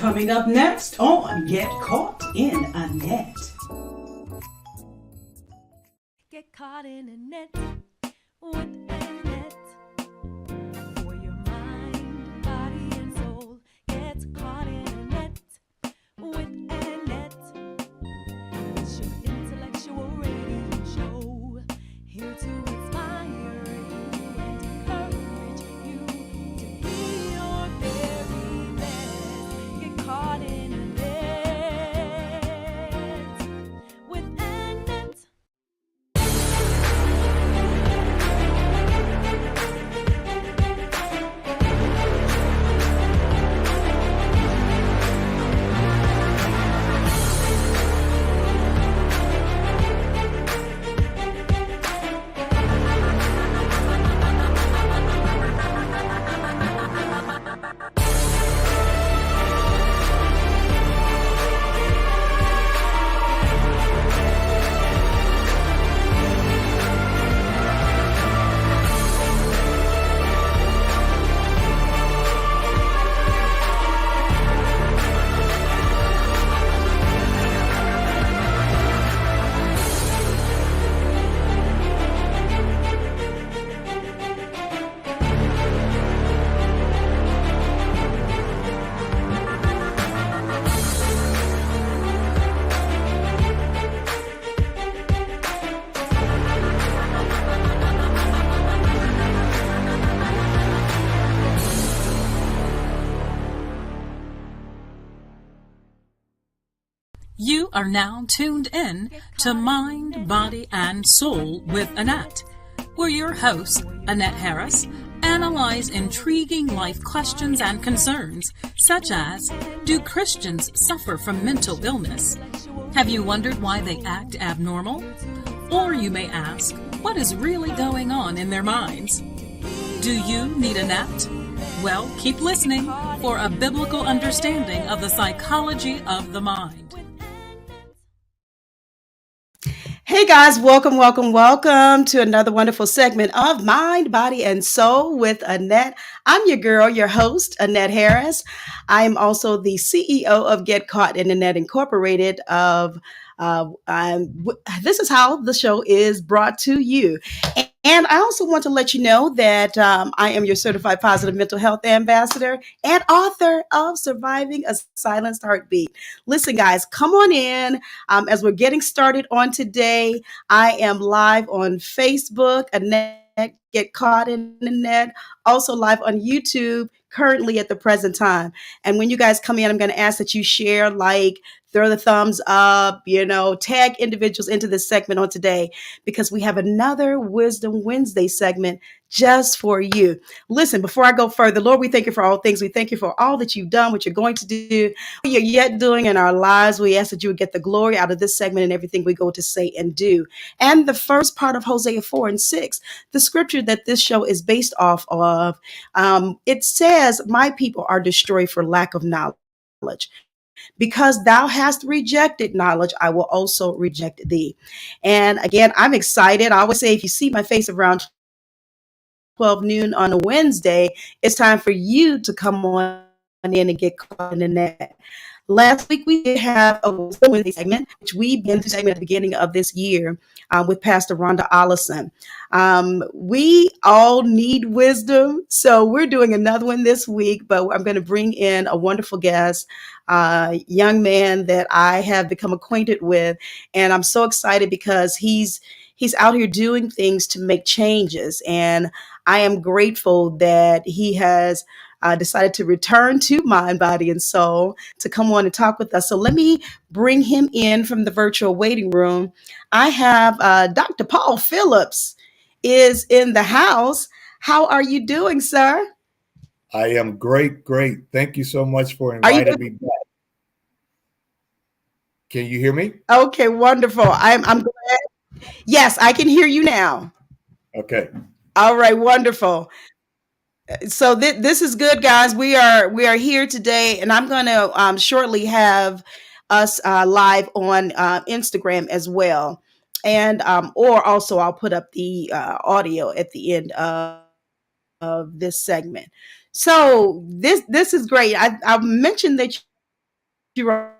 Coming up next on Get Caught in a Net. Get caught in a net with a net. For your mind, body, and soul. Get caught in a net with a net. It's your intellectual radio show. Here to inspire you and encourage you to be your very best. Get caught in a net with a net. You are now tuned in to Mind, Body, and Soul with Annette, where your hosts, Annette Harris, analyze intriguing life questions and concerns, such as, do Christians suffer from mental illness? Have you wondered why they act abnormal? Or you may ask, what is really going on in their minds? Do you need Annette? Well, keep listening for a biblical understanding of the psychology of the mind. Hey guys, welcome to another wonderful segment of Mind, Body, and Soul with Annette. I'm your girl, your host, Annette Harris. I am also the CEO of Get Caught in the Net Incorporated. This is how the show is brought to you. And I also want to let you know that I am your certified positive mental health ambassador and author of Surviving a Silenced Heartbeat. Listen, guys, come on in. As we're getting started on today, I am live on Facebook, Annette Get Caught in the Net, also live on YouTube currently at the present time. And when you guys come in, I'm going to ask that you share, throw the thumbs up, tag individuals into this segment on today, because we have another Wisdom Wednesday segment just for you. Listen, before I go further, Lord, we thank you for all things. We thank you for all that you've done, what you're going to do, what you're yet doing in our lives. We ask that you would get the glory out of this segment and everything we go to say and do. And the first part of Hosea 4:6, the scripture that this show is based off of, it says, my people are destroyed for lack of knowledge. Because thou hast rejected knowledge, I will also reject thee. And again, I'm excited. I always say, if you see my face around 12 noon on a Wednesday, it's time for you to come on in and get caught in the net. Last week, we did have a Wisdom Wednesday segment, which we began to segment at the beginning of this year with Pastor Rhonda Ollison. We all need wisdom, so we're doing another one this week, but I'm going to bring in a wonderful guest, young man that I have become acquainted with, and I'm so excited because he's out here doing things to make changes, and I am grateful that he has decided to return to Mind, Body, and Soul to come on and talk with us. So let me bring him in from the virtual waiting room. I have Dr. Paul Phillips is in the house. How are you doing, sir? I am great. Thank you so much for inviting me back. Can you hear me? Okay, wonderful. I'm glad. Yes, I can hear you now. Okay. All right, wonderful. So this is good, guys. We are here today, and I'm going to shortly have us live on Instagram as well, and or also I'll put up the audio at the end of this segment. So this is great. I mentioned that you were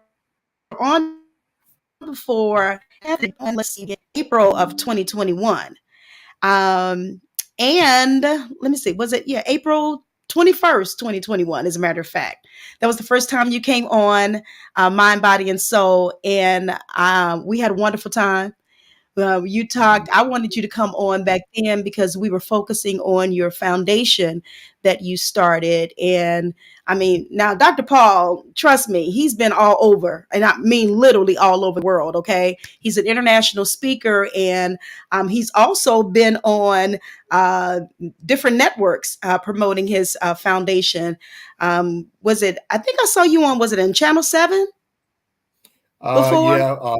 on before, let's see, April of 2021. And let me see, was it, yeah, April 21st, 2021, as a matter of fact. That was the first time you came on Mind, Body, and Soul. And we had a wonderful time. You talked, I wanted you to come on back then because we were focusing on your foundation that you started. And I mean, now Dr. Paul, trust me, he's been all over, and I mean literally all over the world. Okay. He's an international speaker, and he's also been on uh, different networks promoting his foundation. Was it, I think I saw you on, was it in Channel 7 before? Yeah,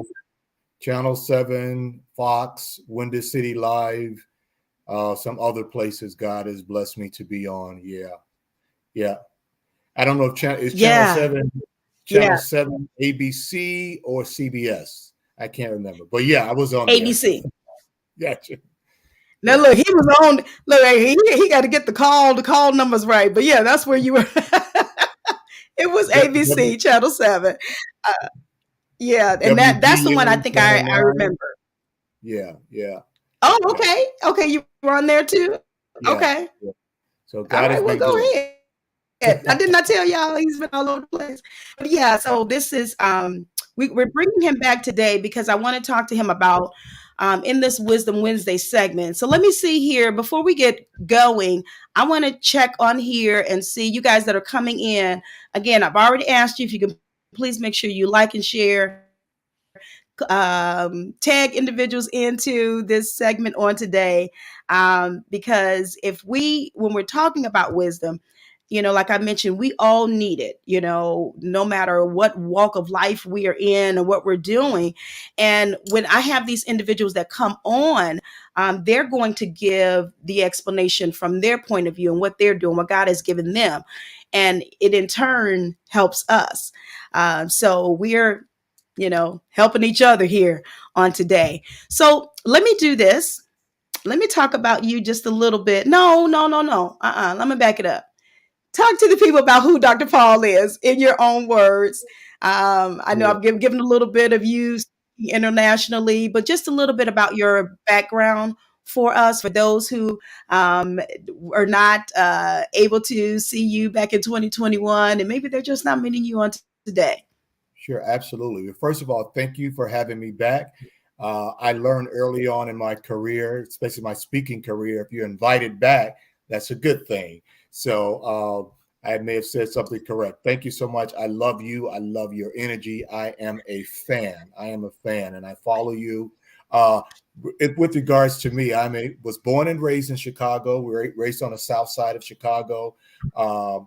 Channel 7, Fox, Windy City Live, some other places God has blessed me to be on. Yeah. Yeah. I don't know if is Channel Yeah. 7, Yeah. Channel 7, ABC or CBS. I can't remember. But yeah, I was on there. ABC. Gotcha. Now Yeah. look, he was on. Look, he got to get the call numbers right. But yeah, that's where you were. It was ABC Channel 7. Uh, yeah, and that's the one I WGN think Channel I 9. remember. Yeah. Yeah. Oh, Yeah. okay, okay, you were on there too. Yeah. Okay, Yeah. So all God has right. Well, been go good. ahead. I did not tell y'all he's been all over the place. But yeah, so this is we're bringing him back today because I want to talk to him about in this Wisdom Wednesday segment. So let me see here before we get going. I want to check on here and see you guys that are coming in. Again, I've already asked you if you can please make sure you like and share, tag individuals into this segment on today, because when we're talking about wisdom, like I mentioned, we all need it, no matter what walk of life we are in or what we're doing. And when I have these individuals that come on, they're going to give the explanation from their point of view and what they're doing, what God has given them. And it in turn helps us. So we're helping each other here on today. So let me do this. Let me talk about you just a little bit. No, no, no, no. Let me back it up. Talk to the people about who Dr. Paul is in your own words. I know Yeah. I've given a little bit of you internationally, but just a little bit about your background for us, for those who are not able to see you back in 2021, and maybe they're just not meeting you on today. Sure, absolutely. First of all, thank you for having me back. I learned early on in my career, especially my speaking career, if you're invited back, that's a good thing. So I may have said something correct. Thank you so much. I love you. I love your energy. I am a fan. I am a fan, and I follow you. With regards to me, was born and raised in Chicago. We were raised on the south side of Chicago. Uh,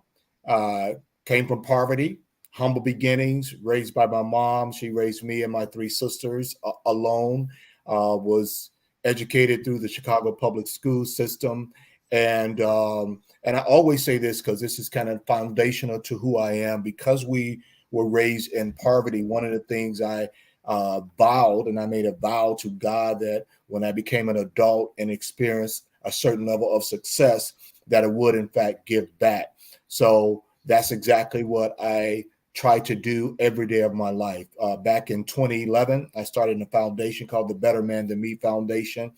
Came from poverty, humble beginnings, raised by my mom. She raised me and my three sisters alone, was educated through the Chicago public school system. And I always say this because this is kind of foundational to who I am. Because we were raised in poverty, one of the things I vowed, and I made a vow to God, that when I became an adult and experienced a certain level of success, that I would in fact give back. So that's exactly what I try to do every day of my life. Back in 2011, I started a foundation called the Better Man Than Me Foundation.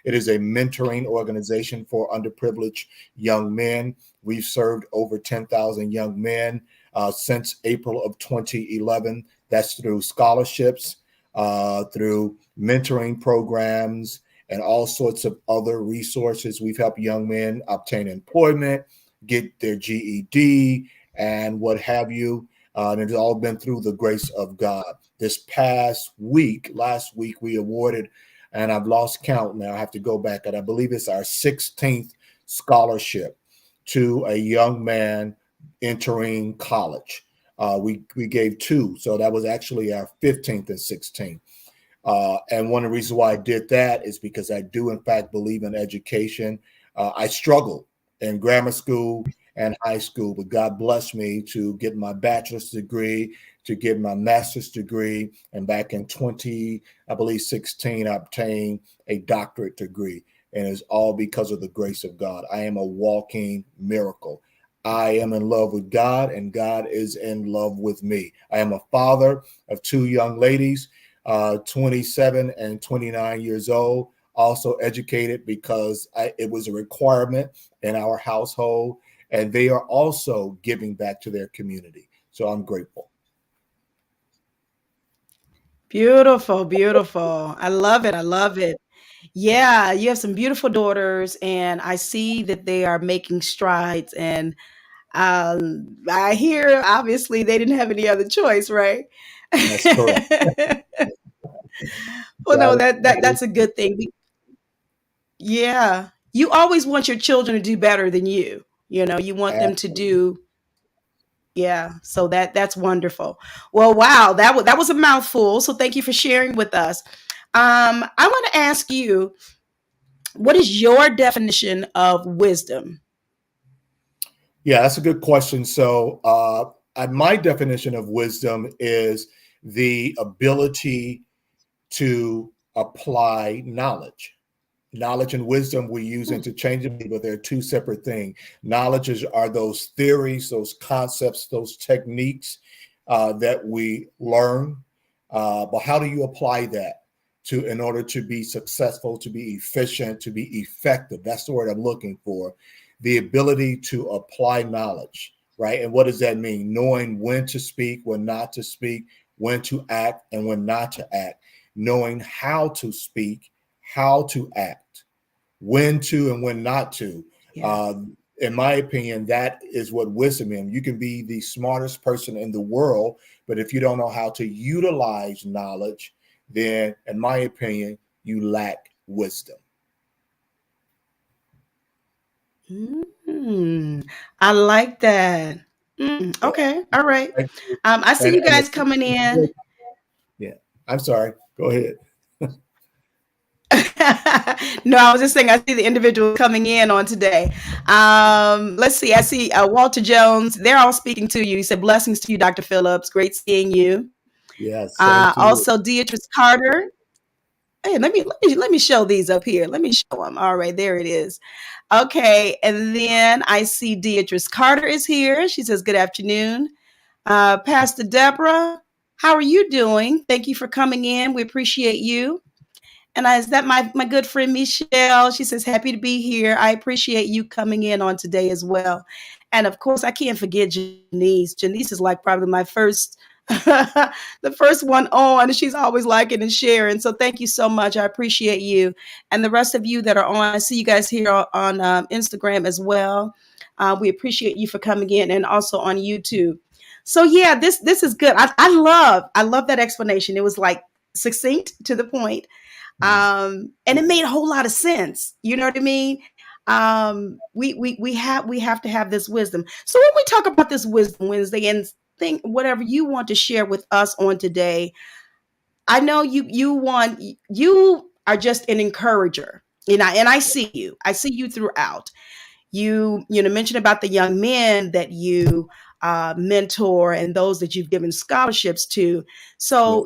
It is a mentoring organization for underprivileged young men. We've served over 10,000 young men since April of 2011. That's through scholarships, through mentoring programs, and all sorts of other resources. We've helped young men obtain employment, get their GED, and what have you. And it's all been through the grace of God. This last week, we awarded, and I've lost count now, I have to go back, and I believe it's our 16th scholarship to a young man entering college. We gave two, so that was actually our 15th and 16th. And one of the reasons why I did that is because I do, in fact, believe in education. I struggled in grammar school and high school, but God blessed me to get my bachelor's degree, to get my master's degree. And back in 16, I obtained a doctorate degree. And it's all because of the grace of God. I am a walking miracle. I am in love with God, and God is in love with me. I am a father of two young ladies, 27 and 29 years old, also educated because it was a requirement in our household, and they are also giving back to their community. So I'm grateful. Beautiful, beautiful. I love it. I love it. Yeah, you have some beautiful daughters, and I see that they are making strides. And I hear obviously they didn't have any other choice, right? That's correct. Well, no, God, that's a good thing. Yeah, you always want your children to do better than you. You want them to absolutely. do. Yeah, so that's wonderful. Well, wow, that was a mouthful. So thank you for sharing with us. I want to ask you, what is your definition of wisdom? Yeah, that's a good question. So, my definition of wisdom is the ability to apply knowledge. Knowledge and wisdom we use Hmm. interchangeably, but they're two separate things. Are those theories, those concepts, those techniques that we learn. But how do you apply that in order to be successful, to be efficient, to be effective? That's the word I'm looking for. The ability to apply knowledge, right? And what does that mean? Knowing when to speak, when not to speak, when to act, and when not to act. Knowing how to speak, how to act, when to and when not to. Yeah. Uh, in my opinion, that is what wisdom is. You can be the smartest person in the world, but if you don't know how to utilize knowledge, then, in my opinion, you lack wisdom. I like that. Yeah. Okay. All right. Thank you. I see you And guys coming in. yeah, I'm sorry. Go ahead. No, I was just saying, I see the individuals coming in on today. Let's see. I see Walter Jones. They're all speaking to you. He said, blessings to you, Dr. Phillips. Great seeing you. Yes, same to you. Also, Beatrice Carter. Hey, let me show these up here. Let me show them. All right, there it is. Okay, and then I see Beatrice Carter is here. She says, good afternoon. Pastor Deborah, how are you doing? Thank you for coming in. We appreciate you. And is that my good friend Michelle? She says, happy to be here. I appreciate you coming in on today as well. And of course, I can't forget Janice. Janice is like probably my first, the first one on. She's always liking and sharing. So thank you so much. I appreciate you. And the rest of you that are on, I see you guys here on Instagram as well. We appreciate you for coming in, and also on YouTube. So yeah, this is good. I love that explanation. It was like succinct to the point, Mhm. and it made a whole lot of sense. You know what I mean? We have to have this wisdom. So when we talk about this wisdom Wednesday and think whatever you want to share with us on today, I know you are just an encourager. And I see you. I see you throughout. You mentioned about the young men that you mentor and those that you've given scholarships to. Yeah, So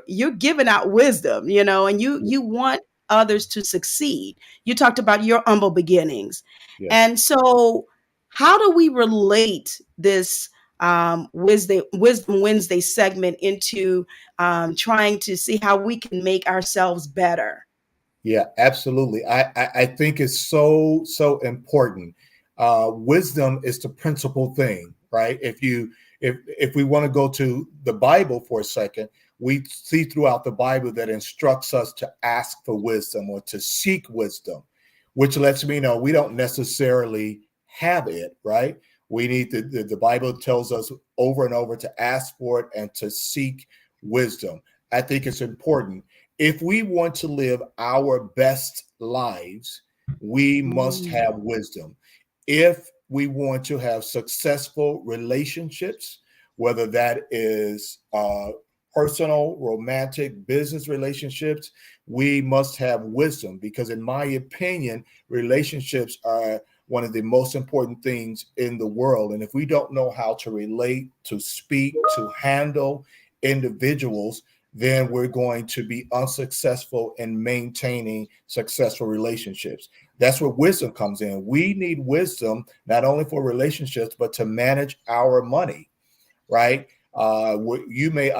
you're giving out wisdom, and you yeah, you want others to succeed. You talked about your humble beginnings. yeah. And so how do we relate this wisdom Wednesday segment into trying to see how we can make ourselves better? Yeah, absolutely. I think it's so important. Wisdom is the principal thing, right? If we want to go to the Bible for a second, we see throughout the Bible that instructs us to ask for wisdom or to seek wisdom, which lets me know we don't necessarily have it, right? We need the Bible tells us over and over to ask for it and to seek wisdom. I think it's important if we want to live our best lives, we must Mm, have wisdom. If we want to have successful relationships, whether that is personal, romantic, business relationships, we must have wisdom because, in my opinion, relationships are one of the most important things in the world. And if we don't know how to relate, to speak, to handle individuals, then we're going to be unsuccessful in maintaining successful relationships. That's where wisdom comes in. We need wisdom not only for relationships, but to manage our money, right? You may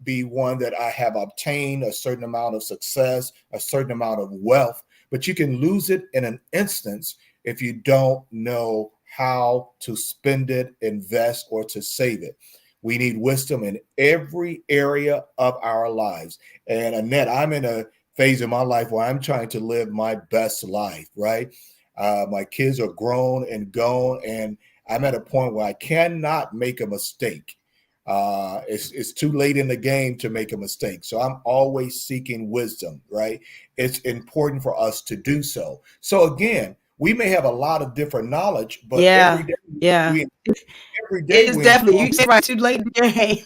be one that I have obtained a certain amount of success, a certain amount of wealth, but you can lose it in an instance if you don't know how to spend it, invest, or to save it. We need wisdom in every area of our lives. And Annette, I'm in a phase of my life where I'm trying to live my best life, right? My kids are grown and gone, and I'm at a point where I cannot make a mistake. It's too late in the game to make a mistake. So I'm always seeking wisdom, right? It's important for us to do so. So again, we may have a lot of different knowledge, but Yeah. Yeah. every day It's we definitely, inform. you say right, too late in the game.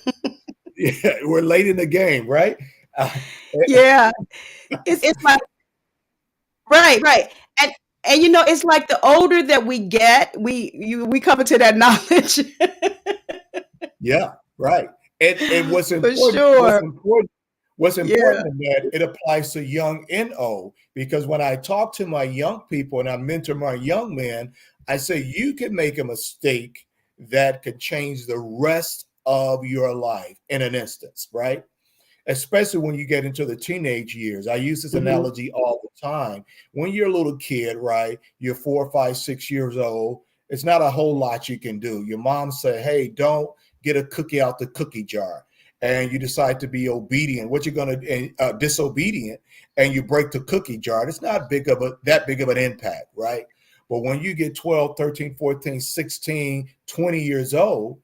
Yeah, we're late in the game, right? Uh, Yeah. It's like, right, right. And it's like the older that we get, we come into that knowledge. yeah, right. And For sure. what's Yeah. important in that it applies to young and old. Because when I talk to my young people and I mentor my young men, I say you can make a mistake that could change the rest of your life in an instance, right? Especially when you get into the teenage years. I use this Mhm. analogy all the time. When you're a little kid, right? You're 4, 5, 6 years old. It's not a whole lot you can do. Your mom say, "Hey, don't get a cookie out the cookie jar," and you decide to be obedient. What you're going to disobedient, and you break the cookie jar. It's not that big of an impact, right? But when you get 12, 13, 14, 16, 20 years old,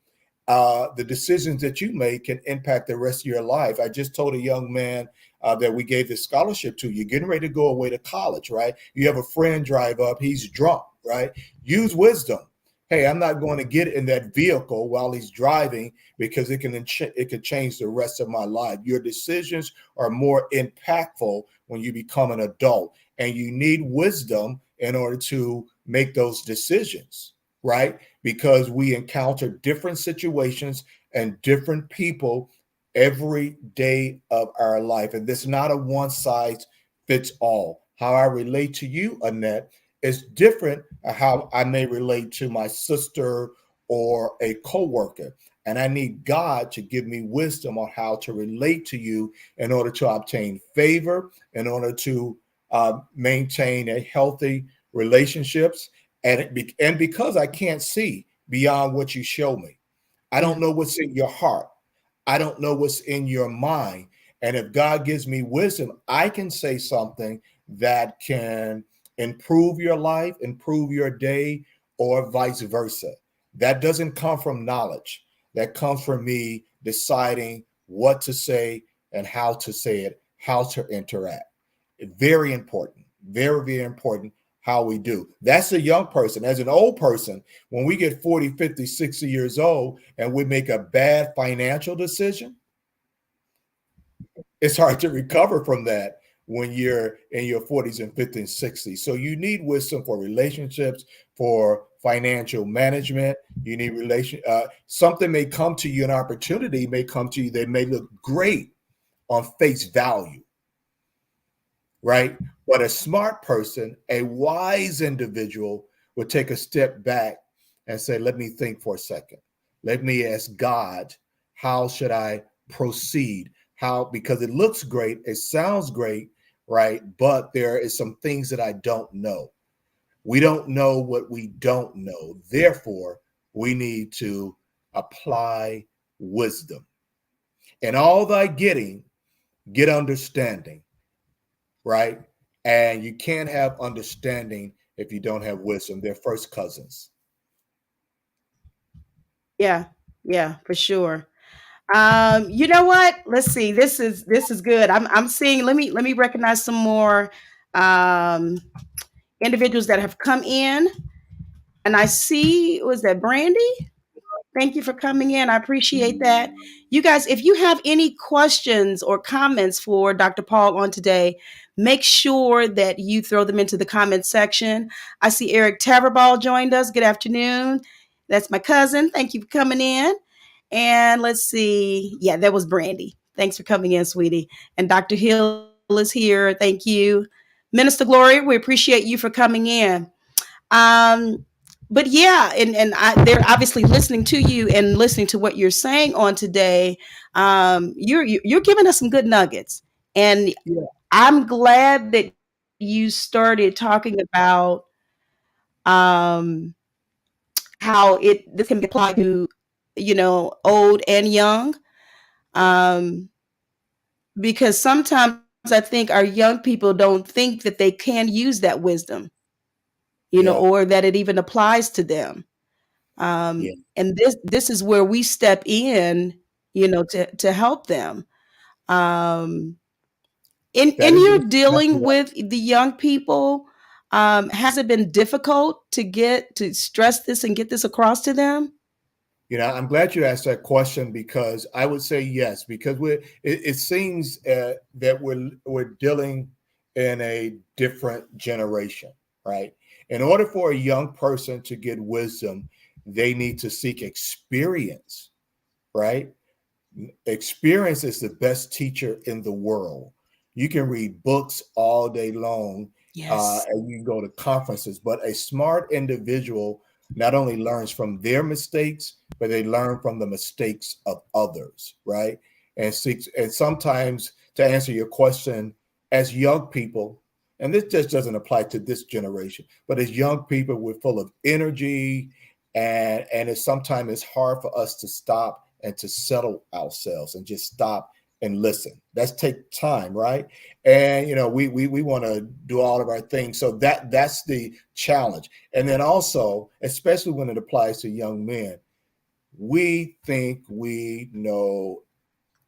the decisions that you make can impact the rest of your life. I just told a young man that we gave this scholarship to. You're getting ready to go away to college, right? You have a friend drive up, he's drunk, right? Use wisdom. Hey, I'm not going to get in that vehicle while he's driving because it can change the rest of my life. Your decisions are more impactful when you become an adult, and you need wisdom in order to make those decisions, right? Because we encounter different situations and different people every day of our life. And this is not a one size fits all. How I relate to you, Annette, is different how I may relate to my sister or a coworker. And I need God to give me wisdom on how to relate to you in order to obtain favor, in order to maintain a healthy relationships, and because I can't see beyond what you show me, I Yeah. don't know what's in your heart. I don't know what's in your mind. And if God gives me wisdom, I can say something that can improve your life, improve your day, or vice versa. That doesn't come from knowledge. That comes from me deciding what to say and how to say it, how to interact. Very important, very, very important how we do. That's a young person. As an old person, when we get 40, 50, 60 years old and we make a bad financial decision, it's hard to recover from that when you're in your 40s and 50s and 60s. So you need wisdom for relationships, for financial management. You need something may come to you, an opportunity may come to you that may look great on face value, right? But a smart person, a wise individual, would take a step back and say, let me think for a second. Let me ask God, how should I proceed? How, because it looks great, it sounds great, right? But there is some things that I don't know. We don't know what we don't know. Therefore, we need to apply wisdom. And all thy getting, get understanding, right? And you can't have understanding if you don't have wisdom. They're first cousins. Yeah. Yeah, for sure. You know what? Let's see. This is good. I'm seeing, let me recognize some more um individuals that have come in. And I see, was that Brandy? Thank you for coming in. I appreciate that. You guys, if you have any questions or comments for Dr. Paul on today, make sure that you throw them into the comment section. I see Eric Taverball joined us. Good afternoon. That's my cousin. Thank you for coming in. And let's see. Yeah, that was Brandy. Thanks for coming in, sweetie. And Dr. Hill is here. Thank you. Minister Gloria, we appreciate you for coming in. Um, but yeah, and they're obviously listening to you and listening to what you're saying on today. You're giving us some good nuggets, and Yeah. I'm glad that you started talking about um, how this can be applied to, old and young. Um, because sometimes I think our young people don't think that they can use that wisdom, Yeah. or that it even applies to them. Yeah. And this is where we step in, to help them. Um, and That is you're exactly dealing right. with the young people. Has it been difficult to stress this and get this across to them? I'm glad you asked that question because I would say yes, because it seems that we're dealing in a different generation, right? In order for a young person to get wisdom, they need to seek experience, right? Experience is the best teacher in the world. You can read books all day long, Yes. and you can go to conferences, but a smart individual not only learns from their mistakes, but they learn from the mistakes of others, right? And sometimes, to answer your question, as young people, and this just doesn't apply to this generation, but as young people, we're full of energy, and it's sometimes it's hard for us to stop and to settle ourselves and just stop and listen. That's take time, right? And we want to do all of our things. So that's the challenge. And then also, especially when it applies to young men, we think we know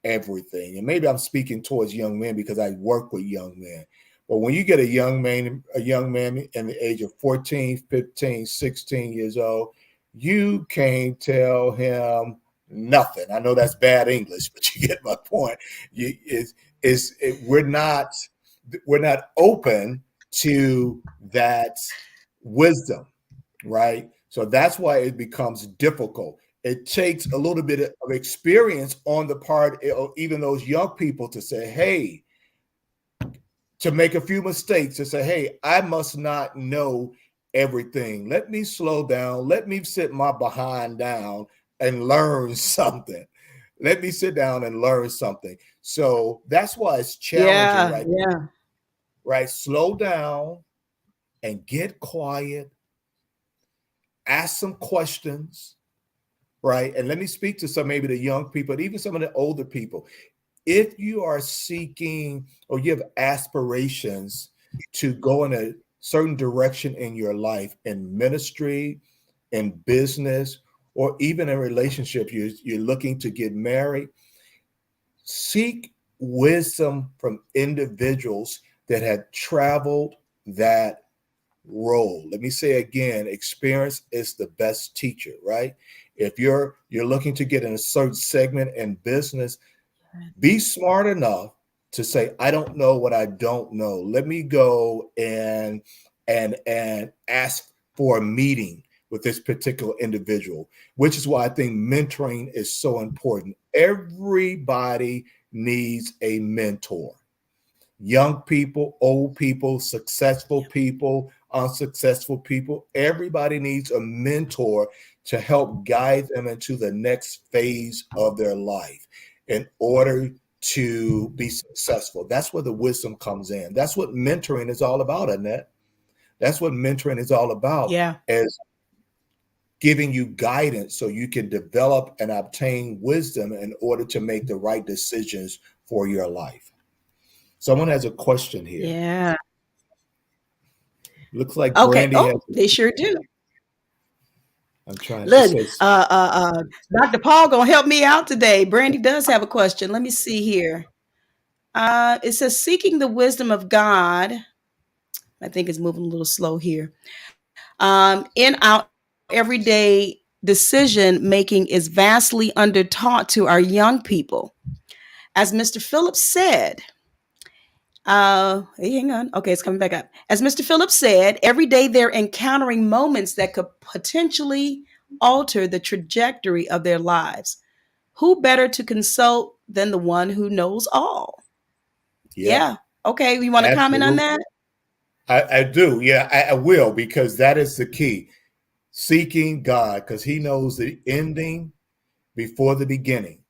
everything. And maybe I'm speaking towards young men because I work with young men. But when you get a young man in the age of 14, 15, 16 years old, you can't tell him nothing. I know that's bad English, but you get my point. We're not open to that wisdom, right? So that's why it becomes difficult. It takes a little bit of experience on the part of even those young people to say, hey, to make a few mistakes, to say, hey, I must not know everything. Let me slow down. Let me sit my behind down and learn something. Let me sit down and learn something. So that's why it's challenging, Yeah, right? yeah. Right. Slow down and get quiet, ask some questions, right? And let me speak to some, maybe the young people, even some of the older people. If you are seeking or you have aspirations to go in a certain direction in your life, in ministry, in business, or even in relationships, you're looking to get married, seek wisdom from individuals that have traveled that role. Let me say again, experience is the best teacher, right? If you're looking to get in a certain segment in business, be smart enough to say, I don't know what I don't know. Let me go and ask for a meeting with this particular individual, which is why I think mentoring is so important. Everybody needs a mentor. Young people, old people, successful people, unsuccessful people. Everybody needs a mentor to help guide them into the next phase of their life in order to be successful. That's where the wisdom comes in. That's what mentoring is all about, Annette. That's what mentoring is all about, Yeah. is giving you guidance so you can develop and obtain wisdom in order to make the right decisions for your life. Someone has a question here. Yeah. Looks like Okay. Brandy has. Oh, they sure do. I'm trying. It Look, says, Dr. Paul gonna help me out today. Brandy does have a question. Let me see here. It says seeking the wisdom of God. I think it's moving a little slow here. In our everyday decision making is vastly undertaught to our young people. As Mr. Phillips said, hey, hang on. Okay, it's coming back up. As Mr. Phillips said, every day they're encountering moments that could potentially alter the trajectory of their lives. who better to consult than the one who knows all? Yeah, Yeah. Okay. You want to comment on absolutely. that? I do. Yeah, I will, because that is the key. Seeking God, because He knows the ending before the beginning.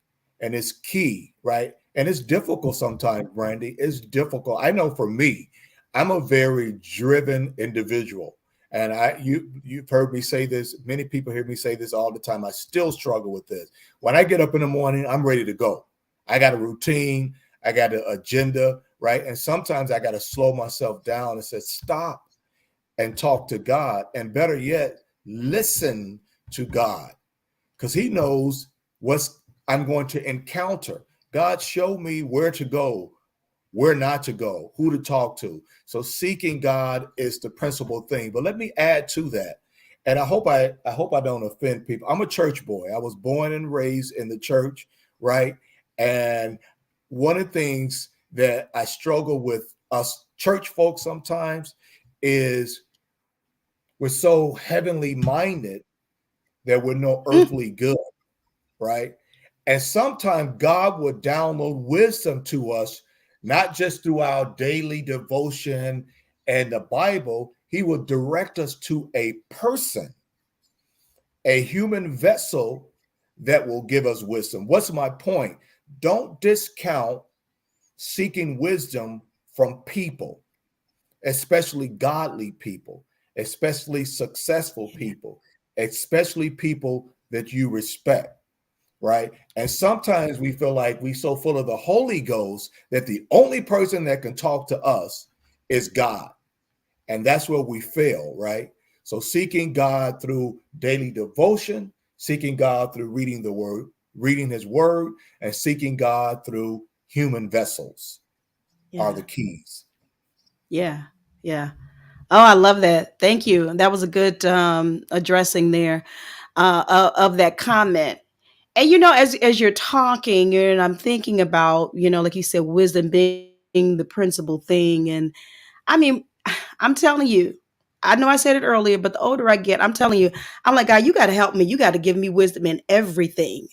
And it's key, right? And it's difficult sometimes, Brandy. It's difficult. I know for me, I'm a very driven individual. And you've heard me say this. Many people hear me say this all the time. I still struggle with this. When I get up in the morning, I'm ready to go. I got a routine, I got an agenda, right? And sometimes I got to slow myself down and say, stop and talk to God. And better yet, listen to God, because He knows what's I'm going to encounter. God showed me where to go, where not to go, who to talk to. So seeking God is the principal thing. But let me add to that. And I hope I don't offend people. I'm a church boy. I was born and raised in the church, right? And one of the things that I struggle with us church folks sometimes is we're so heavenly minded that we're no Mm, earthly good, right? And sometimes God will download wisdom to us, not just through our daily devotion and the Bible. He will direct us to a person, a human vessel that will give us wisdom. What's my point? Don't discount seeking wisdom from people, especially godly people, especially successful people, especially people that you respect, right? And sometimes we feel like we so full of the Holy Ghost that the only person that can talk to us is God. And that's where we fail, right? So seeking God through daily devotion, seeking God through reading the word, reading his word, and seeking God through human vessels are yeah. the keys. Yeah. Yeah. Oh, I love that. Thank you. That was a good addressing there of that comment. And as you're talking, and I'm thinking about, like you said, wisdom being the principal thing. And I mean, I'm telling you, I know I said it earlier, but the older I get, I'm telling you, I'm like, God, you got to help me. You got to give me wisdom in everything.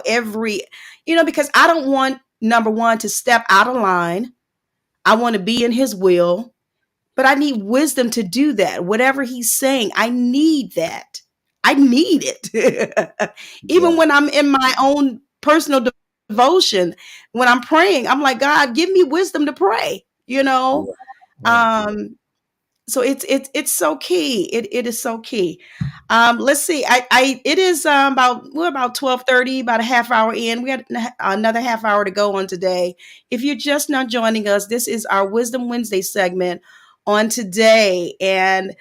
Every, because I don't want, number one, to step out of line. I want to be in His will, but I need wisdom to do that. Whatever He's saying, I need that. I need it. Even Yeah, when I'm in my own personal devotion, when I'm praying, I'm like, God, give me wisdom to pray, right, right. Um, so it's so key. It is so key. Let's see. I it is we're about 12:30, about a half hour in. We had another half hour to go on today. If you're just now joining us, this is our Wisdom Wednesday segment on today, and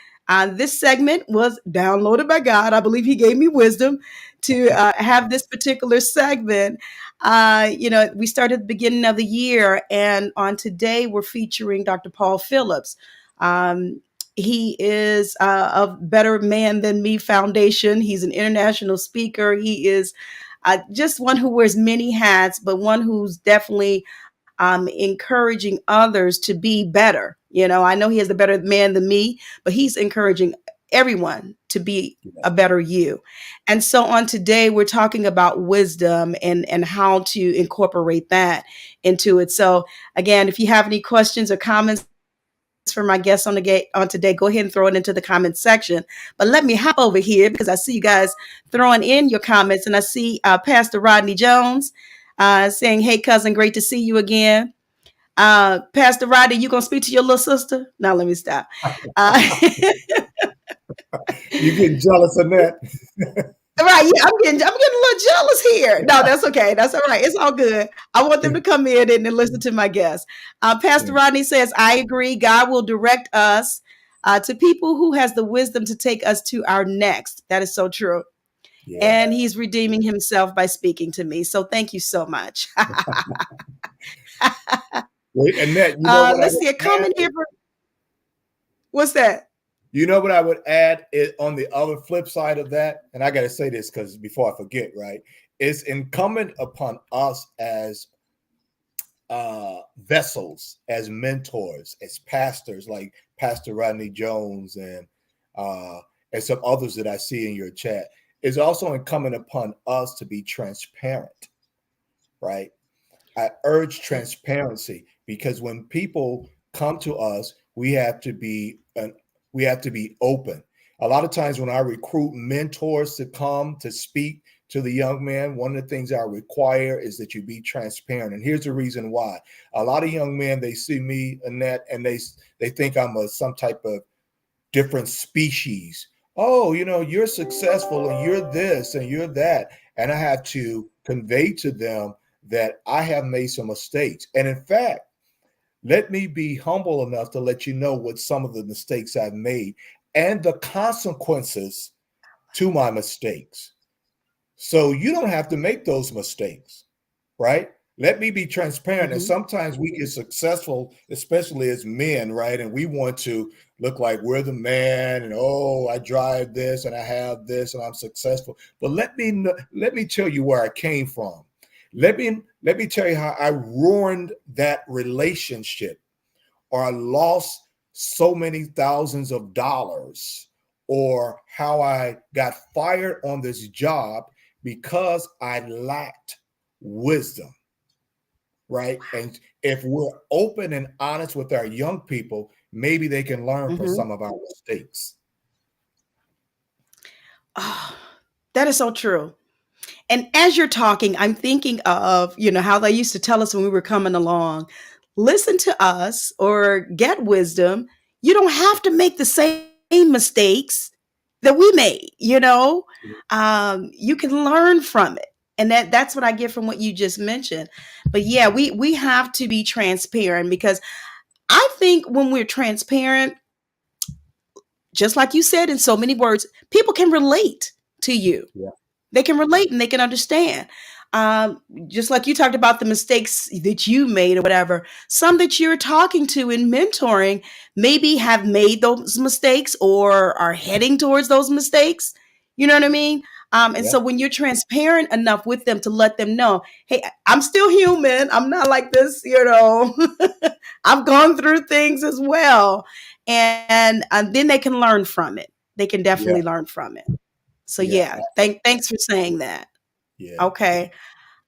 this segment was downloaded by God. I believe He gave me wisdom to have this particular segment. We started at the beginning of the year, and on today we're featuring Dr. Paul Phillips. He is a Better Man Than Me Foundation. He's an international speaker. He is just one who wears many hats, but one who's definitely encouraging others to be better. I know he is a better man than me, but he's encouraging everyone to be Yeah. a better you. And so on today, we're talking about wisdom and how to incorporate that into it. So again, if you have any questions or comments for my guests on today, go ahead and throw it into the comments section. But let me hop over here because I see you guys throwing in your comments, and I see Pastor Rodney Jones saying, "Hey, cousin, great to see you again." Pastor Rodney, you gonna speak to your little sister? Now let me stop. Uh, You getting jealous of that? Right, yeah, I'm getting a little jealous here. No, that's okay. That's all right. It's all good. I want them to come in and listen to my guests. Pastor Yeah, Rodney says, "I agree. God will direct us to people who has the wisdom to take us to our next." That is so true. yeah. And He's redeeming Himself by speaking to me. So thank you so much. Wait, Annette, you know what I Let's would see a add? comment here. What's that? You know what I would add it on the other flip side of that, and I got to say this because before I forget, right? It's incumbent upon us as vessels, as mentors, as pastors, like Pastor Rodney Jones uh, and some others that I see in your chat. it's also incumbent upon us to be transparent, right? I urge transparency because when people come to us, we have to be open. A lot of times when I recruit mentors to come to speak to the young man, one of the things I require is that you be transparent. And here's the reason why. A lot of young men, they see me, Annette, and they think I'm some type of different species. Oh, you're successful and you're this and you're that. And I have to convey to them that I have made some mistakes. And in fact, let me be humble enough to let you know what some of the mistakes I've made and the consequences to my mistakes. So you don't have to make those mistakes, right? Let me be transparent. And Mm-hmm. sometimes we get successful, especially as men, right? And we want to look like we're the man and, oh, I drive this and I have this and I'm successful. But let me tell you where I came from. Let me tell you how I ruined that relationship, or I lost so many thousands of dollars, or how I got fired on this job because I lacked wisdom, right? And if we're open and honest with our young people, maybe they can learn from Mm-hmm. some of our mistakes. Oh, that is so true. And as you're talking, I'm thinking of, how they used to tell us when we were coming along, listen to us or get wisdom. You don't have to make the same mistakes that we made. You can learn from it. And that's what I get from what you just mentioned. But yeah, we have to be transparent because I think when we're transparent, just like you said in so many words, people can relate to you. Yeah. They can relate and they can understand. Just like you talked about the mistakes that you made or whatever, some that you're talking to in mentoring maybe have made those mistakes or are heading towards those mistakes. You know what I mean? And Yeah. so when you're transparent enough with them to let them know, hey, I'm still human. I'm not like this. I've gone through things as well. And then they can learn from it. They can Yeah. definitely learn from it. So Yeah. yeah, thanks for saying that. Yeah. Okay.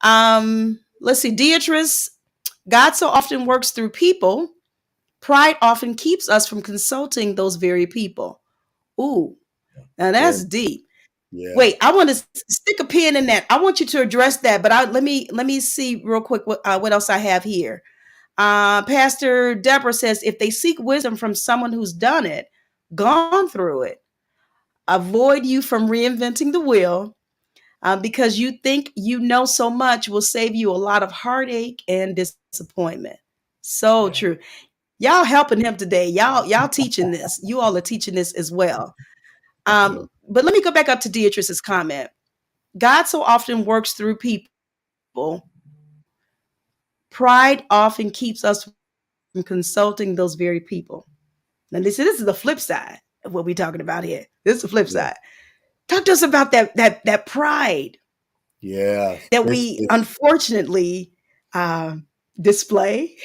Let's see, Beatrice. God so often works through people. Pride often keeps us from consulting those very people. Ooh, now Yeah. that's deep. Yeah. Wait, I want to stick a pin in that. I want you to address that, but let me see real quick what else I have here. Pastor Deborah says if they seek wisdom from someone who's done it, gone through it, avoid you from reinventing the wheel because you think you know so much will save you a lot of heartache and disappointment. So Yeah. true. Y'all helping him today. Y'all teaching this. You all are teaching this as well. Yeah. But let me go back up to Beatrice's comment. God so often works through people. Pride often keeps us from consulting those very people. Now, this is the flip side of what we're talking about here. This is the flip Yeah. side. Talk to us about that pride Yeah. that It's, we it's unfortunately uh, display,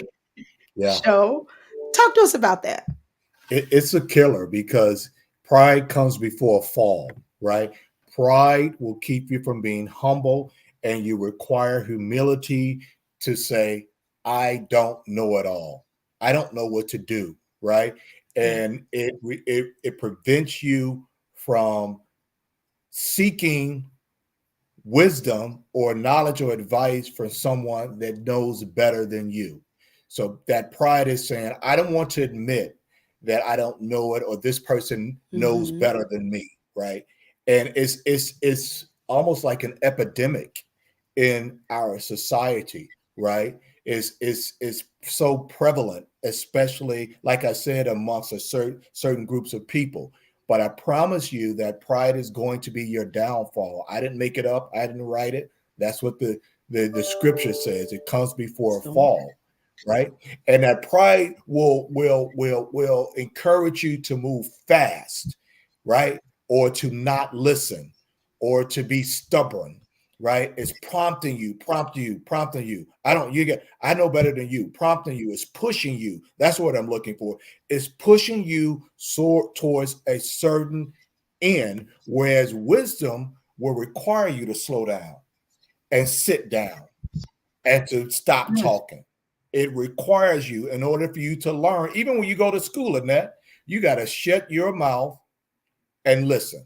yeah. show. Talk to us about that. It's a killer because pride comes before a fall, right? Pride will keep you from being humble, and you require humility to say, I don't know it all. I don't know what to do, right? Yeah. And it prevents you from seeking wisdom or knowledge or advice from someone that knows better than you. So that pride is saying, I don't want to admit that I don't know it or this person knows Mm-hmm. better than me, right? And it's almost like an epidemic in our society, right? Is so prevalent, especially like I said, amongst certain groups of people. But I promise you that pride is going to be your downfall. I didn't make it up. I didn't write it. That's what the scripture says. It comes before a So, fall, right? And that pride will encourage you to move fast, right? Or to not listen, or to be stubborn, right? It's prompting you. I know better than you. Prompting you is pushing you. That's what I'm looking for. It's pushing you towards a certain end, whereas wisdom will require you to slow down and sit down and to stop Mm. talking. It requires you, in order for you to learn, even when you go to school, Annette, you got to shut your mouth and listen.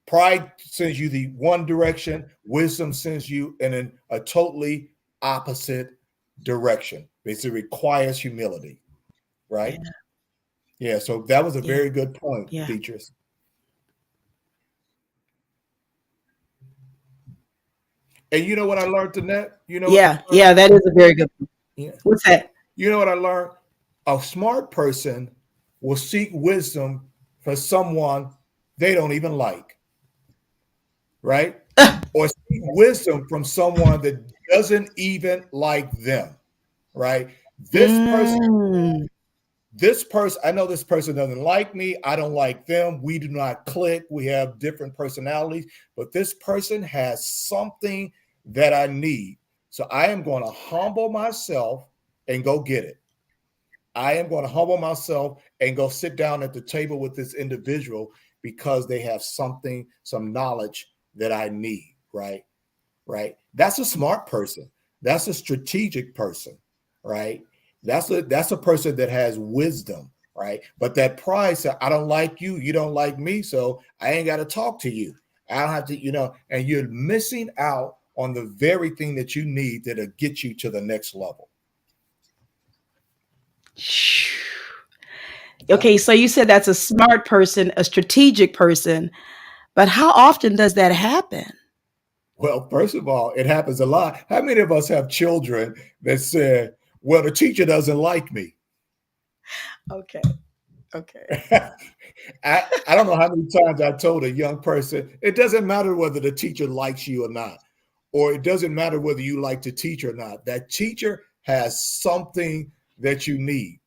Pride sends you the one direction, wisdom sends you in a totally opposite direction. It requires humility, Yeah, right? Yeah, so that was a yeah, very good point, yeah, Beatrice. And you know what I learned, Annette? You know what yeah, I learned? yeah. That is a very good one. Yeah. What's that? You know what I learned? A smart person will seek wisdom for someone they don't even like, right? Or seek wisdom from someone that doesn't even like them, right? This person, Mm. I know this person doesn't like me. I don't like them. We do not click. We have different personalities, but this person has something that I need. So I am going to humble myself and go get it. I am going to humble myself and go sit down at the table with this individual because they have something, some knowledge that I need, right? Right. That's a smart person. That's a strategic person, right? That's a person that has wisdom, right? But that pride said, I don't like you, you don't like me, so I ain't got to talk to you. I don't have to, and you're missing out on the very thing that you need that'll get you to the next level. Yeah. Okay, so you said that's a smart person, a strategic person, but how often does that happen? Well, first of all, it happens a lot. How many of us have children that say, well, the teacher doesn't like me? Okay, okay. I don't know how many times I told a young person, it doesn't matter whether the teacher likes you or not, or it doesn't matter whether you like to teach or not. That teacher has something that you need.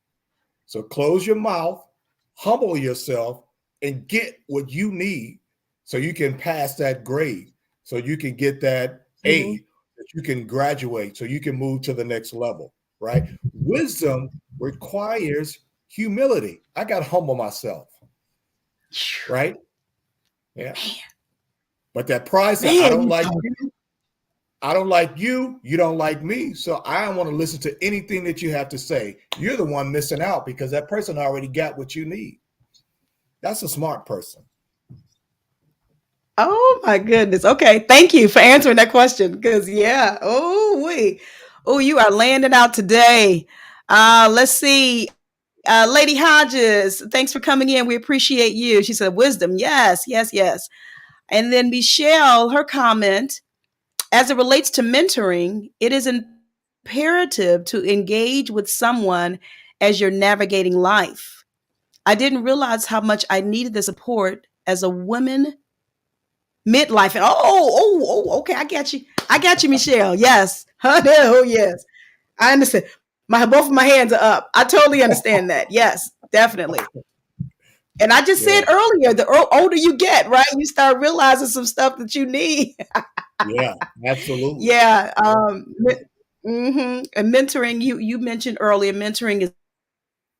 So close your mouth, humble yourself, and get what you need so you can pass that grade, so you can get that Mhm. A, that you can graduate, so you can move to the next level, right? Wisdom requires humility. I got to humble myself, right? Yeah. But that pride said, I Man, don't you like talk. you. I don't like you. You don't like me. So I don't want to listen to anything that you have to say. You're the one missing out because that person already got what you need. That's a smart person. Oh my goodness. Okay, thank you for answering that question. Because yeah, oh you are landing out today. Let's see. Lady Hodges, thanks for coming in. We appreciate you. She said wisdom. Yes, yes, yes. And then Michelle, her comment, as it relates to mentoring, it is imperative to engage with someone as you're navigating life. I didn't realize how much I needed the support as a woman midlife. And okay, I got you. I got you, Michelle. Yes. Oh, yes. I understand. Both of my hands are up. I totally understand that. Yes, definitely. And I just said Yeah. earlier, the older you get, right, you start realizing some stuff that you need. Yeah. Absolutely. Yeah. Yeah. And mentoring, you mentioned earlier, mentoring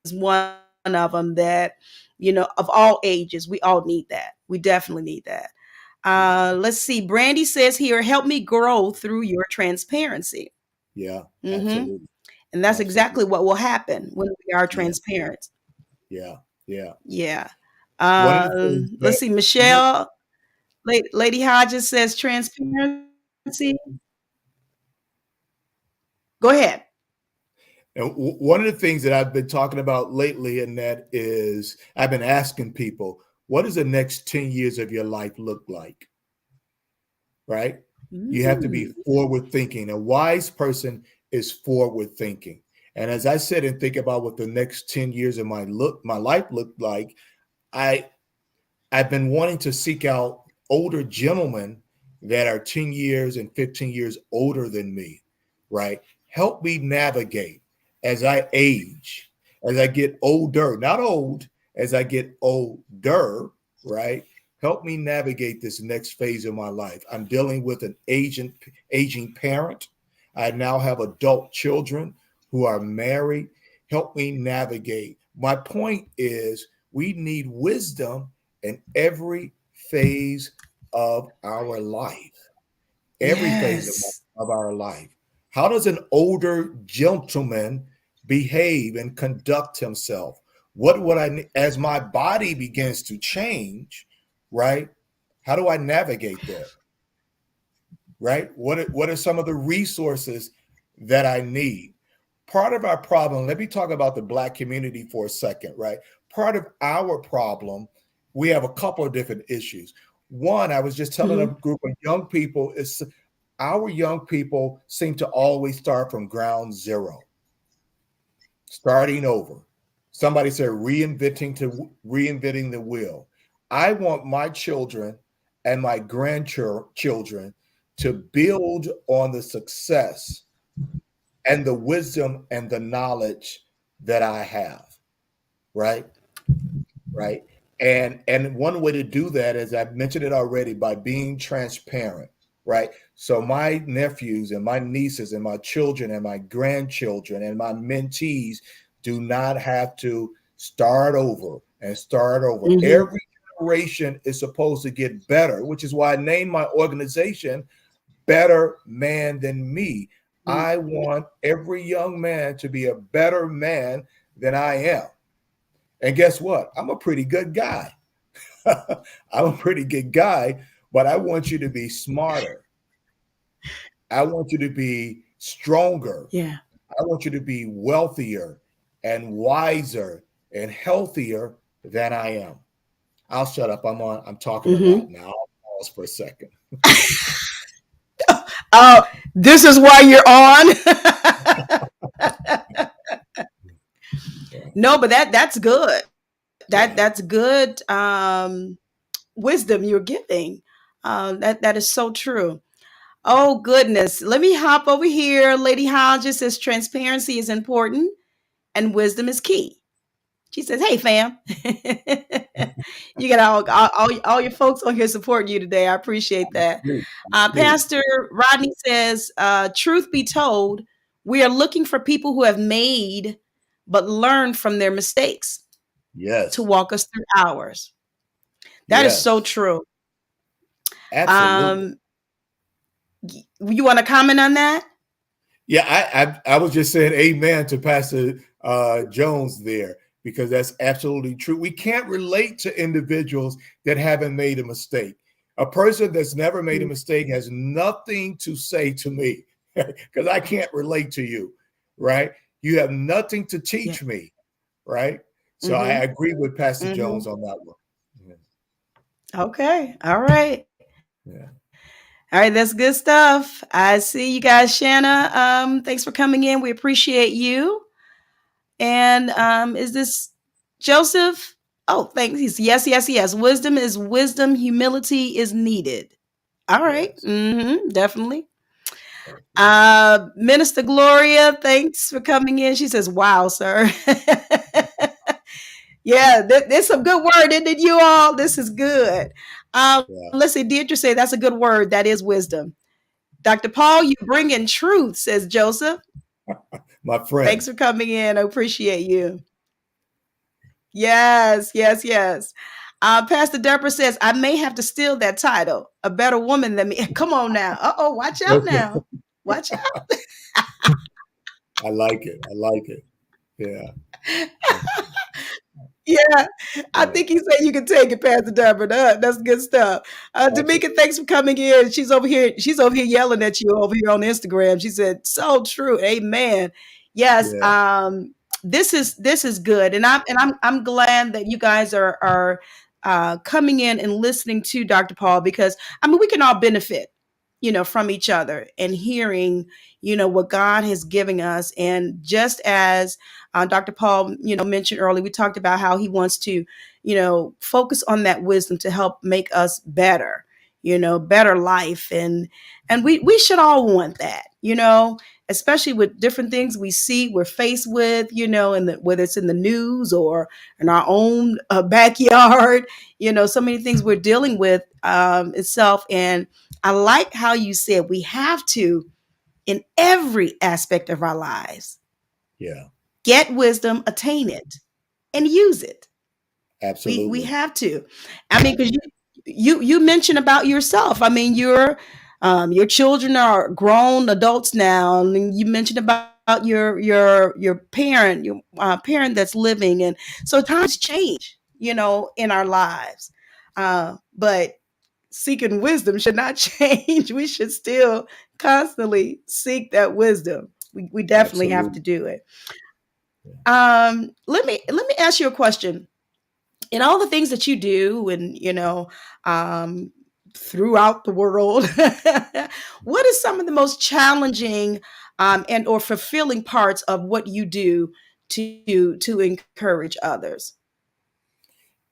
is one of them that, of all ages, we all need that. We definitely need that. Let's see. Brandy says here, help me grow through your transparency. Yeah. hmm Absolutely. And that's exactly Absolutely. what will happen when we are Yeah. transparent. Yeah. Yeah. Yeah. One of the things Let's that see. one, Michelle, Lady Hodges says transparency. Go ahead. one of the things that I've been talking about lately, and that is I've been asking people, what does the next 10 years of your life look like? Right? You have to be Mm. forward thinking. A wise person is forward thinking. And as I said and think about what the next 10 years of my life looked like, I I've been wanting to seek out older gentlemen that are 10 years and 15 years older than me, right? Help me navigate as I age, as I get older, not old, as I get older, right? Help me navigate this next phase of my life. I'm dealing with an aging parent. I now have adult children who are married. Help me navigate. My point is, we need wisdom in every phase of our life, every phase Yes. of our life. How does an older gentleman behave and conduct himself? What would as my body begins to change, right? How do I navigate that? Right? What are some of the resources that I need? Part of our problem, let me talk about the Black community for a second, right? Part of our problem, we have a couple of different issues. One, I was just telling a Hmm. group of young people, is our young people seem to always start from ground zero, starting over. Somebody said reinventing the wheel. I want my children and my grandchildren to build on the success and the wisdom and the knowledge that I have, right? Right. And one way to do that, as I've mentioned it already, by being transparent, right? So my nephews and my nieces and my children and my grandchildren and my mentees do not have to start over and start over. Hmm. Every generation is supposed to get better, which is why I named my organization Better Man Than Me. I want every young man to be a better man than I am. And guess what? I'm a pretty good guy. I'm a pretty good guy, but I want you to be smarter. I want you to be stronger. Yeah. I want you to be wealthier and wiser and healthier than I am. I'll shut up. I'm talking a lot Hmm. now. I'll pause for a second. Oh, this is why you're on. Yeah. No, but that's good. That's Yeah. good wisdom you're giving. That is so true. Oh goodness. Let me hop over here. Lady Hodges says transparency is important and wisdom is key. She says, "Hey, fam, you got all your folks on here supporting you today. I appreciate that." Do. Pastor Rodney says, "Truth be told, we are looking for people who have made but learned from their mistakes to Yes. walk us through ours." That is so Yes. true. Absolutely. Um, you want to comment on that? Yeah, I was just saying amen to Pastor Jones there, because that's absolutely true. We can't relate to individuals that haven't made a mistake. A person that's never made a mistake has nothing to say to me because I can't relate to you, right? You have nothing to Yeah. teach me, right? So I Mm-hmm. agree with Pastor Mm-hmm. Jones on that one. Yeah, Okay. All right. yeah. All right, that's good stuff. I see you guys, Shanna. Thanks for coming in. We appreciate you. And is this Joseph? Oh, thanks. Yes, yes, yes. Wisdom is wisdom. Humility is needed. All right. Yes. Definitely. Absolutely. Minister Gloria, thanks for coming in. She says, "Wow, sir." Yeah, there's some good word in it, you all. This is good. Yeah. Let's see. Deirdre say that's a good word. That is wisdom. Dr. Paul, you bring in truth, says Joseph. My friend. Thanks for coming in. I appreciate you. Yes, yes, yes. Pastor Deborah says, I may have to steal that title. A better woman than me. Come on now. Uh-oh, watch out now. Watch I like it. I like it. Yeah. out. Yeah, I Yeah. think he said you can take it, Pastor Deborah. That's good stuff. Tamika, Absolutely. thanks for coming in. She's over here. She's over here yelling at you over here on Instagram. She said, "So true, amen." Yes, Yeah. this is good, and I'm glad that you guys are coming in and listening to Dr. Paul, because I mean we can all benefit, from each other and hearing, what God has given us, and just as Dr. Paul, mentioned earlier, we talked about how he wants to, focus on that wisdom to help make us better, better life. And we should all want that, especially with different things we see, we're faced with, whether it's in the news or in our own backyard, so many things we're dealing with itself. And I like how you said we have to, in every aspect of our lives, Yeah. get wisdom, attain it, and use it. We Absolutely. have to. I mean, because you mentioned about yourself. I mean, your children are grown adults now, and you mentioned about your parent, your parent that's living, and so times change, in our lives. But seeking wisdom should not change. We should still constantly seek that wisdom. We definitely have to Absolutely. do it. Yeah. Let me ask you a question. In all the things that you do, and um, throughout the world, what is some of the most challenging and or fulfilling parts of what you do to encourage others?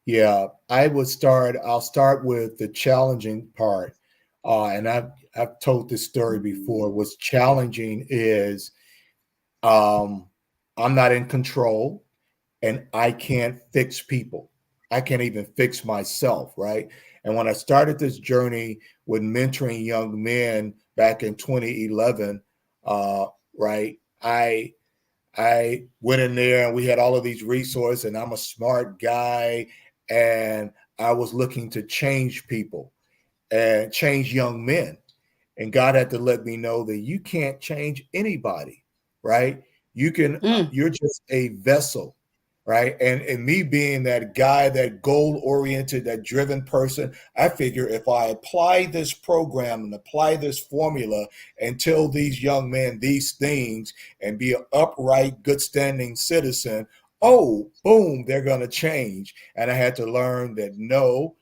Yeah, I'll start with the challenging part. And I've told this story before. What's challenging is um, I'm not in control and I can't fix people. I can't even fix myself, right? And when I started this journey with mentoring young men back in 2011, uh, right, I went in there and we had all of these resources, and I'm a smart guy, and I was looking to change people and change young men. And God had to let me know that you can't change anybody, right? Mm, You're just a vessel, right? And me being that guy, that goal oriented, that driven person, I figure if I apply this program and apply this formula and tell these young men these things and be an upright, good standing citizen, oh, boom, they're going to change. And I had to learn that no,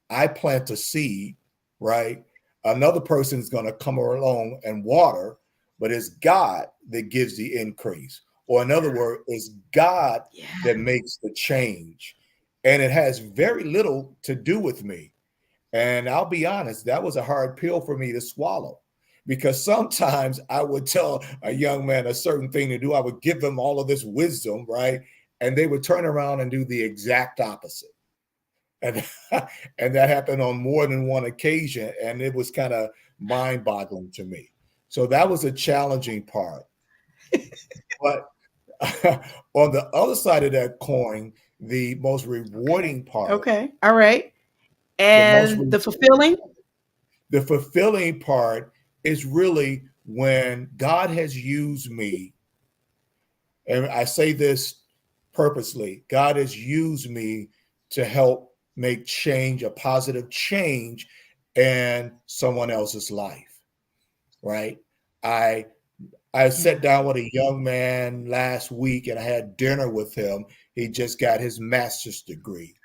I plant a seed, right? Another person is going to come along and water, but it's God that gives the increase. Or in other words, it's God yeah. that makes the change. And it has very little to do with me. And I'll be honest, that was a hard pill for me to swallow because sometimes I would tell a young man a certain thing to do. I would give them all of this wisdom, right? And they would turn around and do the exact opposite. And and that happened on more than one occasion, and it was kind of mind-boggling to me. So that was a challenging part. But on the other side of that coin, the most rewarding part, Okay. All right. the most And re- the fulfilling? the fulfilling part is really when God has used me, and I say this purposely, God has used me to help make change, a positive change in someone else's life, right? I I sat Yeah. down with a young man last week and I had dinner with him. He just got his master's degree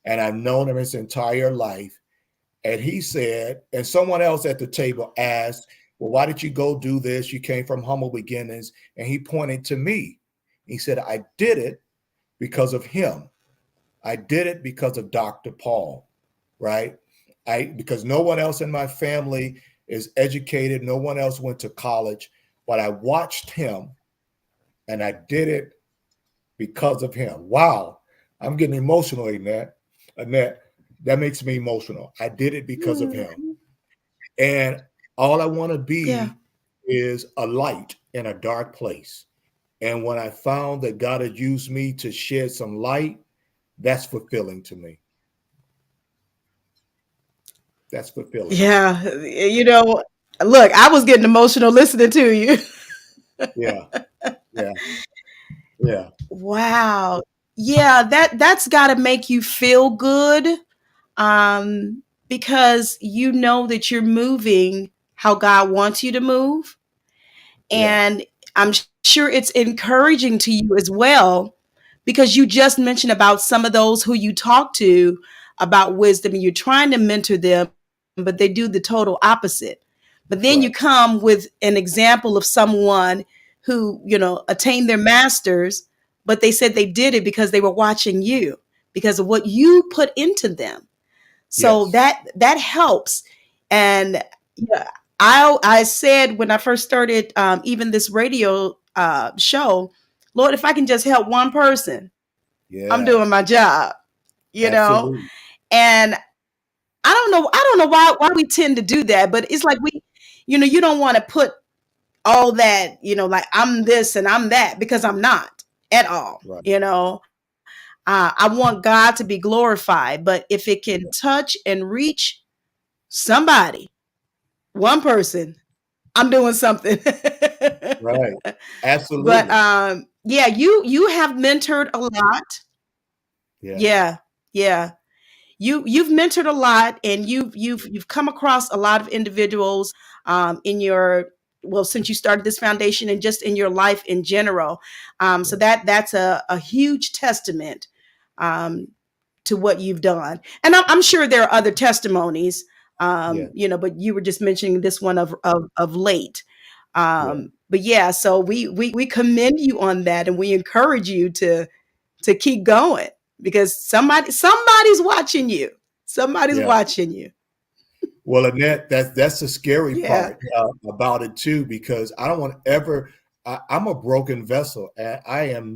and I've known him his entire life. And he said, and someone else at the table asked, well, why did you go do this? You came from humble beginnings. And he pointed to me. He said, I did it because of him. I did it because of Dr. Paul, right? Because no one else in my family is educated, no one else went to college, but I watched him and I did it because of him. Wow, I'm getting emotional, Annette. Annette, that makes me emotional. I did it because of him. Mhm. And all I want to Yeah. be is a light in a dark place. And when I found that God had used me to shed some light, that's fulfilling to me. That's fulfilling. Yeah. Look, I was getting emotional listening to you. Yeah, yeah, yeah, Wow. Yeah, that's got to make you feel good, because you know that you're moving how God wants you to move. yeah. And I'm sure it's encouraging to you as well, because you just mentioned about some of those who you talk to about wisdom, and you're trying to mentor them, but they do the total opposite. But then you Right. come with an example of someone who, attained their masters, but they said they did it because they were watching you, because of what you put into them. So Yes. that helps. And yeah, I said when I first started, even this radio show, Lord, if I can just help one person, I'm Yeah. doing my job. You know, Absolutely. and I don't know why we tend to do that, but it's like you don't want to put all that, like I'm this and I'm that, because I'm not at all. Right. I want God to be glorified. But if it can touch and reach somebody, one person, I'm doing something. Right. But Absolutely. yeah, you have mentored a lot. Yeah. Yeah, yeah. You've mentored a lot, and you've come across a lot of individuals in your, well, since you started this foundation and just in your life in general. So Yeah. that's a huge testament um, to what you've done. And I'm sure there are other testimonies, Yeah. but you were just mentioning this one of late. Yeah. But yeah, so we commend you on that, and we encourage you to keep going, because somebody's watching you. Somebody's Yeah. watching you. Well, Annette, that's the scary Yeah. part about it too, because I don't want to ever. I'm a broken vessel, and I am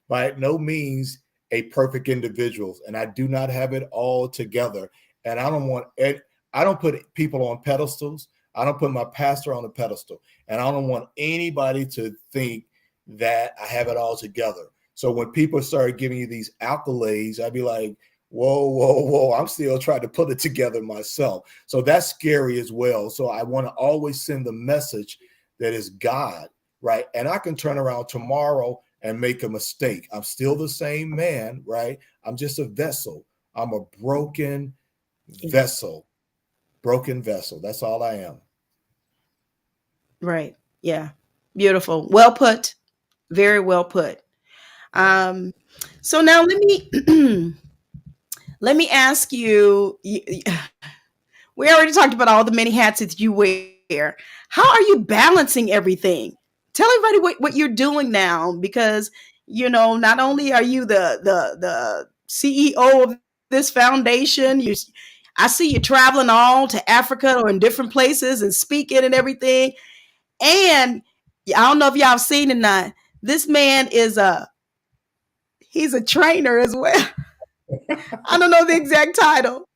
by no means a perfect individual, and I do not have it all together. And I don't want it. I don't put people on pedestals. I don't put my pastor on a pedestal, and I don't want anybody to think that I have it all together. So when people start giving you these accolades, I'd be like, whoa, whoa, whoa, I'm still trying to put it together myself. So that's scary as well. So I want to always send the message that is God, right? And I can turn around tomorrow and make a mistake. I'm still the same man, right? I'm just a vessel. I'm a vessel, broken vessel. That's all I am. Right. Yeah. Beautiful. Well put. Very well put. Yeah. Um, so now let me ask you. We already talked about all the many hats that you wear. How are you balancing everything? Tell everybody what you're doing now, because not only are you the CEO of this foundation, I see you traveling all to Africa or in different places and speaking and everything. And I don't know if y'all have seen it or not. This man he's a trainer as well. I don't know the exact title.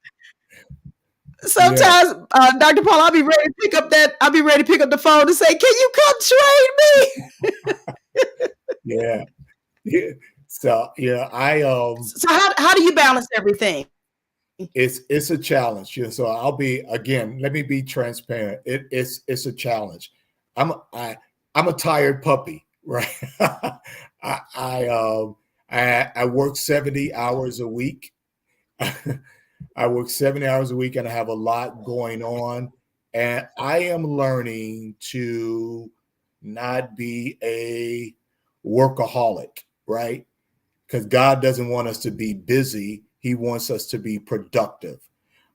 Yeah. Sometimes, Dr. Paul, I'll be ready to pick up that. I'll be ready to pick up the phone and say, "Can you come train me?" Yeah. Yeah. So yeah, So how do you balance everything? it's a challenge. So I'll be again. Let me be transparent. It's a challenge. I'm I I'm a tired puppy, right? I I, um, I work 70 hours a week. I work 70 hours a week, and I have a lot going on. And I am learning to not be a workaholic, right? Because God doesn't want us to be busy. He wants us to be productive.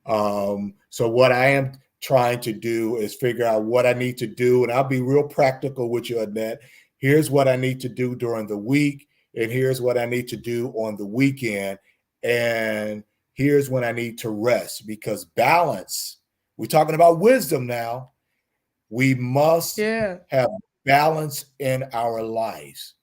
So what I am trying to do is figure out what I need to do. And I'll be real practical with you, Annette. Here's what I need to do during the week. And here's what I need to do on the weekend. And here's when I need to rest, because balance, we're talking about wisdom now. We must Yeah. have balance in our lives.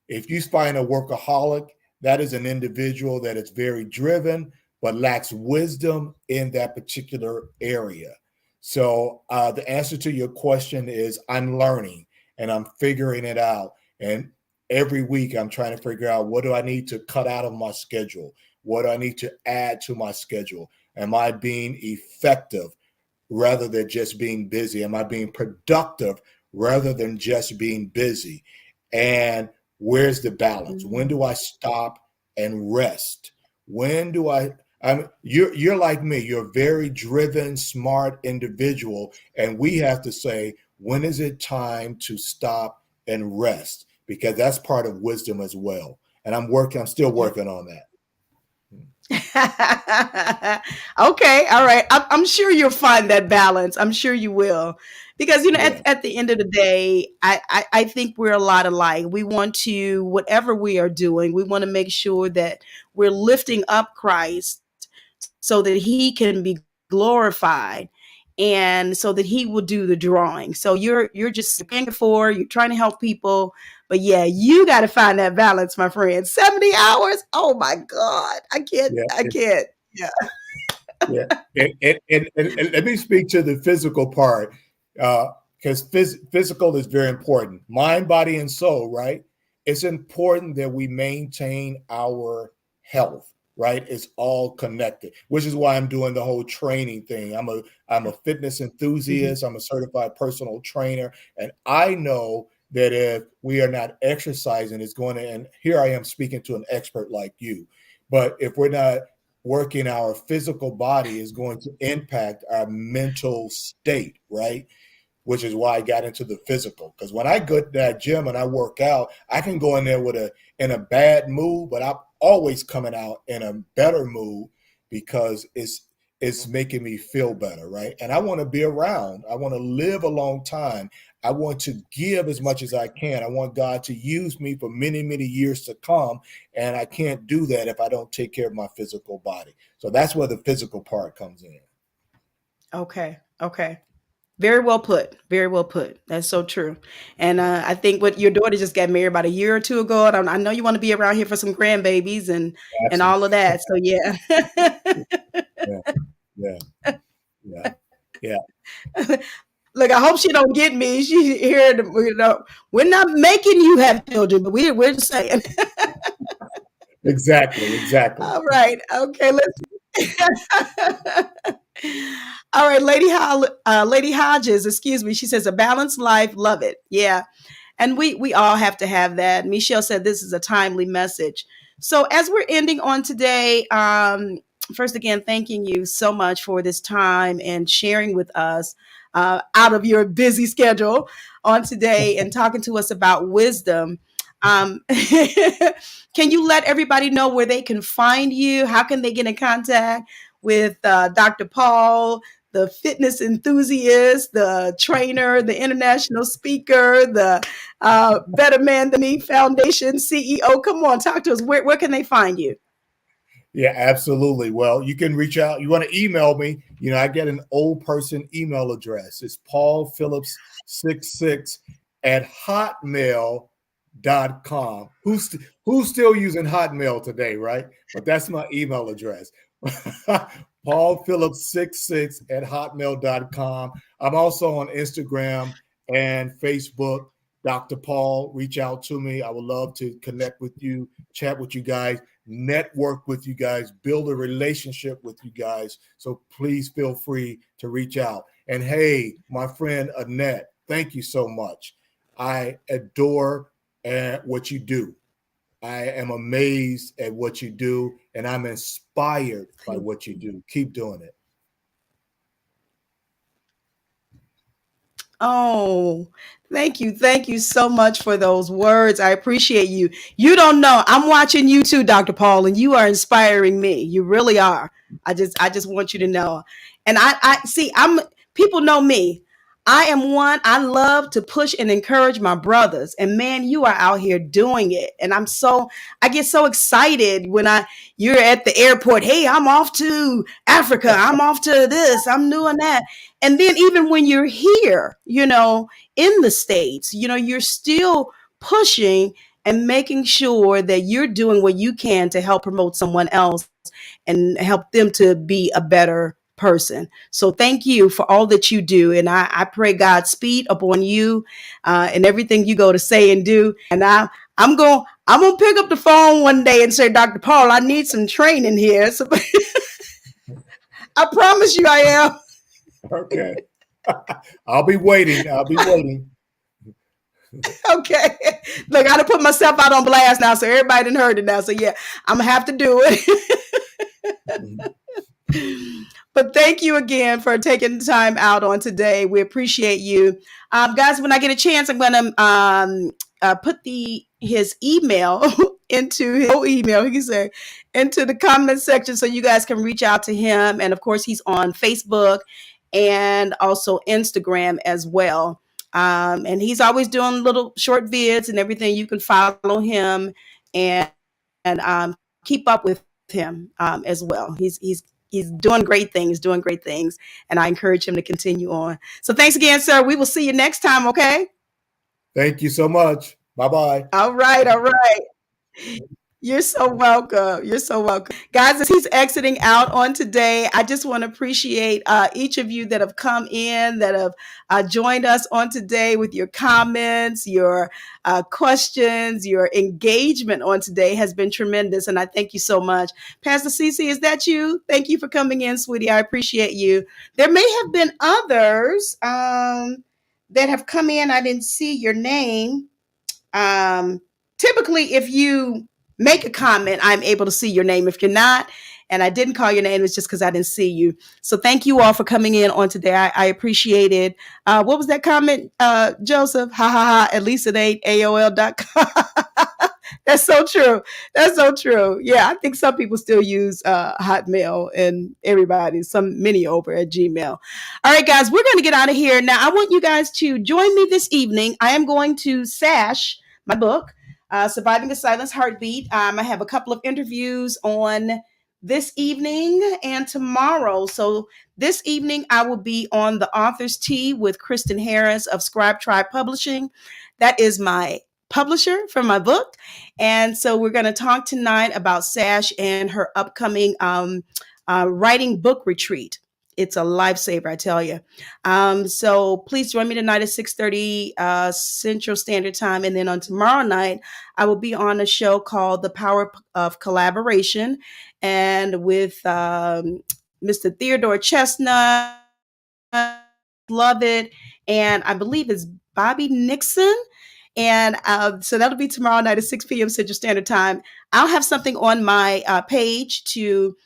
If you find a workaholic, that is an individual that is very driven but lacks wisdom in that particular area. So the answer to your question is I'm learning and I'm figuring it out. And every week I'm trying to figure out, what do I need to cut out of my schedule? What do I need to add to my schedule? Am I being effective rather than just being busy? Am I being productive rather than just being busy? And where's the balance? When Mhm. do I stop and rest? When do you're like me, you're a very driven, smart individual. And we have to say, when is it time to stop and rest? Because that's part of wisdom as well. And I'm still Yeah. working on that. Okay, all right. I'm sure you'll find that balance. I'm sure you will, because Yeah. at the end of the day, I think we're a lot alike. We want to, whatever we are doing, we want to make sure that we're lifting up Christ so that He can be glorified, and so that He will do the drawing. So you're just paying for, you're trying to help people, but yeah, you got to find that balance, my friend. 70 hours? Oh my God. I can't, Yeah. I can't. Yeah. Yeah, and let me speak to the physical part, because physical is very important. Mind, body, and soul, right? It's important that we maintain our health, right? It's all connected, which is why I'm doing the whole training thing. I'm a fitness Mhm. enthusiast. I'm a certified personal trainer, and I know that if we are not exercising, it's going to. And here I am speaking to an expert like you, but if we're not working, our physical body is going to impact our mental state, right? Which is why I got into the physical. Because when I go to that gym and I work out, I can go in there in a bad mood, but I'm always coming out in a better mood because it's making me feel better, right? And I want to be around. I want to live a long time. I want to give as much as I can. I want God to use me for many, many years to come. And I can't do that if I don't take care of my physical body. So that's where the physical part comes in. Okay. Okay. Very well put. Very well put. That's so true. And I think what your daughter just got married about a year or two ago. And I know you want to be around here for some grandbabies and Absolutely. all of that. So yeah. Yeah. Yeah. Yeah. Yeah. Look, I hope she don't get me. She here. We're not making you have children, but we're just saying. Exactly. Exactly. All right. Okay. All right, Lady Hodges. Excuse me. She says a balanced life. Love it. Yeah. And we all have to have that. Michelle said this is a timely message. So as we're ending on today, first again, thanking you so much for this time and sharing with us out of your busy schedule on today and talking to us about wisdom. Can you let everybody know where they can find you? How can they get in contact with Dr. Paul, the fitness enthusiast, the trainer, the international speaker, the Better Man Than Me Foundation CEO? Come on, talk to us. Where can they find you? Yeah, absolutely. Well, you can reach out. You want to email me. I get an old person email address. It's Paul Phillips 66 at hotmail.com. Who's still using Hotmail today, right? But that's my email address. Paul Phillips 66 at hotmail.com. I'm also on Instagram and Facebook. Dr. Paul, reach out to me. I would love to connect with you, chat with you guys, network with you guys, build a relationship with you guys. So please feel free to reach out. And hey, my friend Annette, thank you so much. I adore what you do. I am amazed at what you do, and I'm inspired by Thank what you do. Keep doing it. Oh, thank you. Thank you so much for those words. I appreciate you. You don't know. I'm watching you too, Dr. Paul, and you are inspiring me. You really are. I just want you to know. And I see people know me. I am one. I love to push and encourage my brothers. And man, you are out here doing it. And I get so excited when you're at the airport. Hey, I'm off to Africa. I'm off to this. I'm doing that. And then even when you're here, in the States, you're still pushing and making sure that you're doing what you can to help promote someone else and help them to be a better person. So thank you for all that you do. And I pray Godspeed upon you and everything you go to say and do. And I'm gonna pick up the phone one day and say, Dr. Paul, I need some training here. So I promise you I am. Okay. I'll be waiting. I'll be waiting. Okay. Look, I done put myself out on blast now, so everybody done heard it now. So yeah, I'm gonna have to do it. But thank you again for taking the time out on today. We appreciate you. Guys, when I get a chance, I'm gonna put his email into his email, he can say, into the comment section so you guys can reach out to him. And of course, he's on Facebook and also Instagram as well. And he's always doing little short vids and everything. You can follow him and keep up with him as well. He's doing great things, and I encourage him to continue on. So thanks again, sir. We will see you next time. Okay. Thank you so much. Bye bye. All right. All right. You're so welcome. You're so welcome. Guys, as he's exiting out on today, I just want to appreciate each of you that have come in, that have joined us on today with your comments, your questions, your engagement on today has been tremendous. And I thank you so much. Pastor Cece, is that you? Thank you for coming in, sweetie. I appreciate you. There may have been others that have come in. I didn't see your name. Typically, if you make a comment, I'm able to see your name. If you're not, and I didn't call your name, it's just because I didn't see you. So thank you all for coming in on today. I appreciate it. What was that comment, Joseph? Ha ha ha. At least it ain't AOL.com. That's so true. That's so true. Yeah, I think some people still use Hotmail, and many over at Gmail. All right, guys, we're going to get out of here. Now, I want you guys to join me this evening. I am going to sash my book, Surviving a Silence Heartbeat. I have a couple of interviews on this evening and tomorrow. So this evening, I will be on the Author's Tea with Kristen Harris of Scribe Tribe Publishing. That is my publisher for my book. And so we're going to talk tonight about Sash and her upcoming writing book retreat. It's a lifesaver, I tell you. So please join me tonight at 6:30 Central Standard Time. And then on tomorrow night, I will be on a show called The Power of Collaboration, and with Mr. Theodore Chestnut, love it. And I believe it's Bobby Nixon. And so that'll be tomorrow night at 6 p.m. Central Standard Time. I'll have something on my page to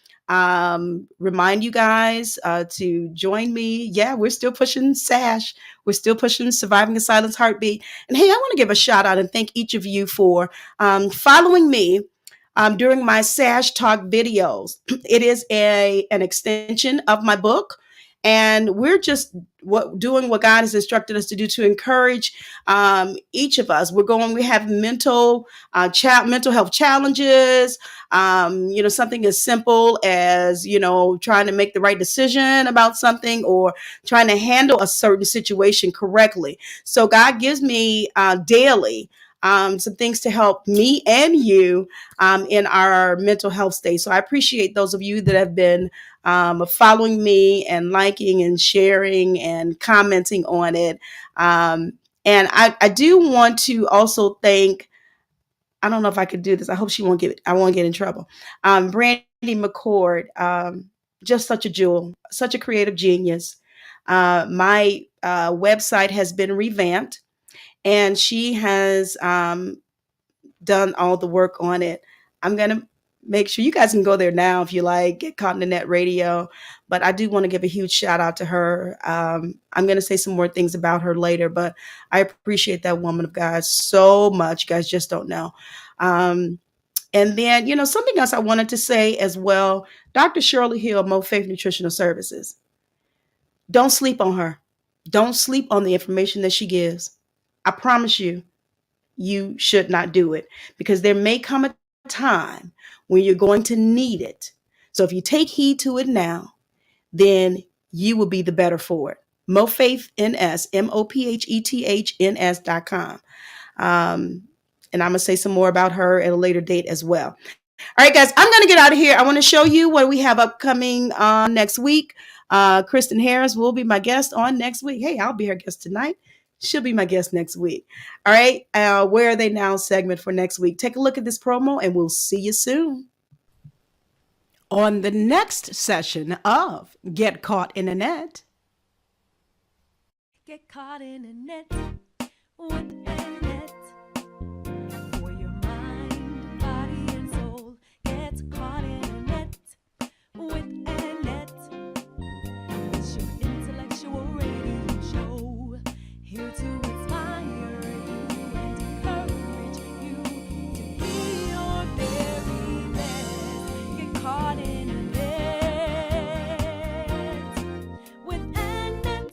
remind you guys to join me. Yeah, we're still pushing SASH. We're still pushing Surviving a Silence Heartbeat. And hey, I want to give a shout out and thank each of you for following me during my SASH Talk videos. It is an extension of my book. And we're just doing what God has instructed us to do to encourage each of us. We have mental health challenges. Something as simple as trying to make the right decision about something, or trying to handle a certain situation correctly. So God gives me daily some things to help me and you in our mental health state. So I appreciate those of you that have been following me and liking and sharing and commenting on it. And I do want to also thank, I don't know if I could do this. I hope I won't get in trouble. Brandy McCord, just such a jewel, such a creative genius. My website has been revamped, and she has done all the work on it. I'm going to make sure you guys can go there now if you like, Get Caught in the Net Radio. But I do want to give a huge shout out to her. I'm going to say some more things about her later, but I appreciate that woman of God so much. You guys just don't know. And then, something else I wanted to say as well, Dr. Shirley Hill, Mo Faith Nutritional Services. Don't sleep on her. Don't sleep on the information that she gives. I promise you, you should not do it, because there may come a time when you're going to need it. So if you take heed to it now, then you will be the better for it. MoPhaithNS, MoPhethns.com. And I'm going to say some more about her at a later date as well. All right, guys, I'm going to get out of here. I want to show you what we have upcoming next week. Kristen Harris will be my guest on next week. Hey, I'll be her guest tonight. She'll be my guest next week. All right. Where Are They Now segment for next week. Take a look at this promo and we'll see you soon. On the next session of Get Caught in a Net. Get caught in a net with a net. For your mind, body, and soul. Get caught in a net with a net. It's your intellectual radio show, here to inspire you and encourage you to be your very best. Get caught in a net with a net.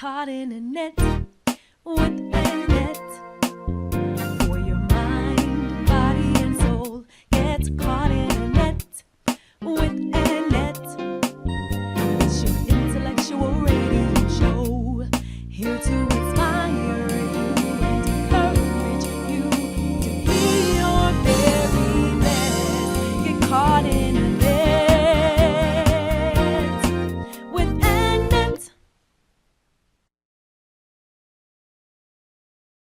caught in a net with